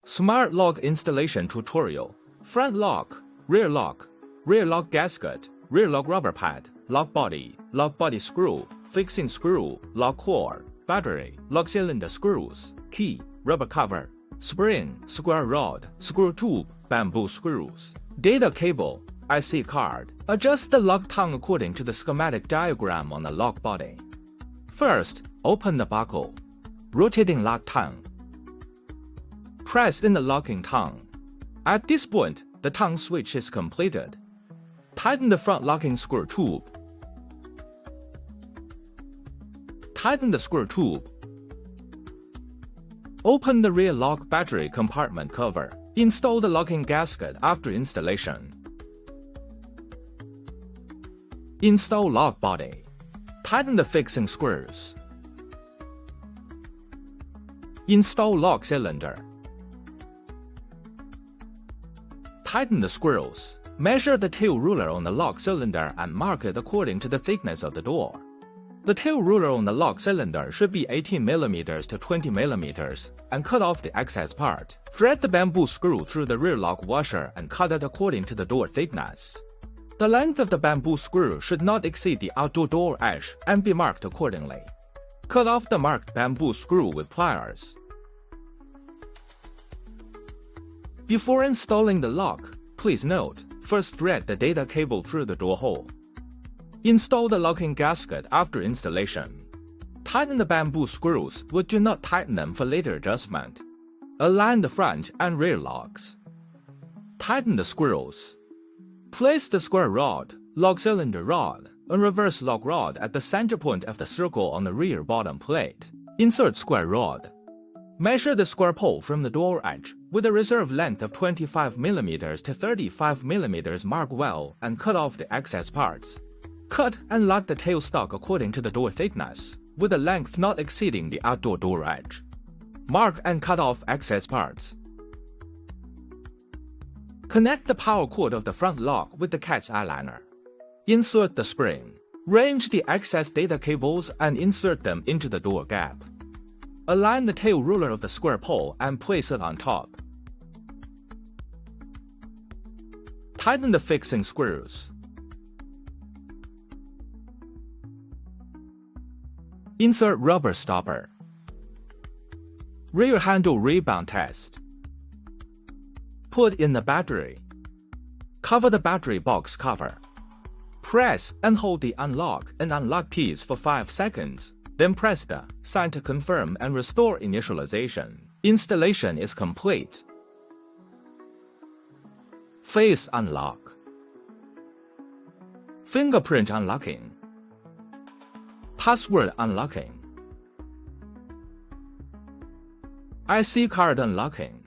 Smart lock installation tutorial. Front lock, rear lock gasket, rear lock rubber pad, lock body screw, fixing screw, lock core, battery, lock cylinder screws, key, rubber cover, spring, square rod, screw tube, bamboo screws, data cable, IC card. Adjust the lock tongue according to the schematic diagram on the lock body. First, open the buckle. Rotating lock tongue. Press in the locking tongue. At this point, the tongue switch is completed. Tighten the front locking screw tube. Tighten the screw tube. Open the rear lock battery compartment cover. Install the locking gasket after installation. Install lock body. Tighten the fixing screws. Install lock cylinder. Tighten the screws. Measure the tail ruler on the lock cylinder and mark it according to the thickness of the door. The tail ruler on the lock cylinder should be 18 mm to 20 mm, and cut off the excess part. Thread the bamboo screw through the rear lock washer and cut it according to the door thickness. The length of the bamboo screw should not exceed the outdoor door edge and be marked accordingly. Cut off the marked bamboo screw with pliers. Before installing the lock, please note, first thread the data cable through the door hole. Install the locking gasket after installation. Tighten the bamboo screws, but do not tighten them for later adjustment. Align the front and rear locks. Tighten the screws. Place the square rod, lock cylinder rod, and reverse lock rod at the center point of the circle on the rear bottom plate. Insert square rod. Measure the square pole from the door edge with a reserve length of 25 mm to 35 mm. Mark well and cut off the excess parts. Cut and lock the tailstock according to the door thickness, with a length not exceeding the outdoor door edge. Mark and cut off excess parts. Connect the power cord of the front lock with the catch eyeliner. Insert the spring. Range the excess data cables and insert them into the door gap. Align the tail ruler of the square pole and place it on top. Tighten the fixing screws. Insert rubber stopper. Rear handle rebound test. Put in the battery. Cover the battery box cover. Press and hold the unlock and unlock keys for 5 seconds. Then press the sign to confirm and restore initialization. Installation is complete. Face unlock. Fingerprint unlocking. Password unlocking. IC card unlocking.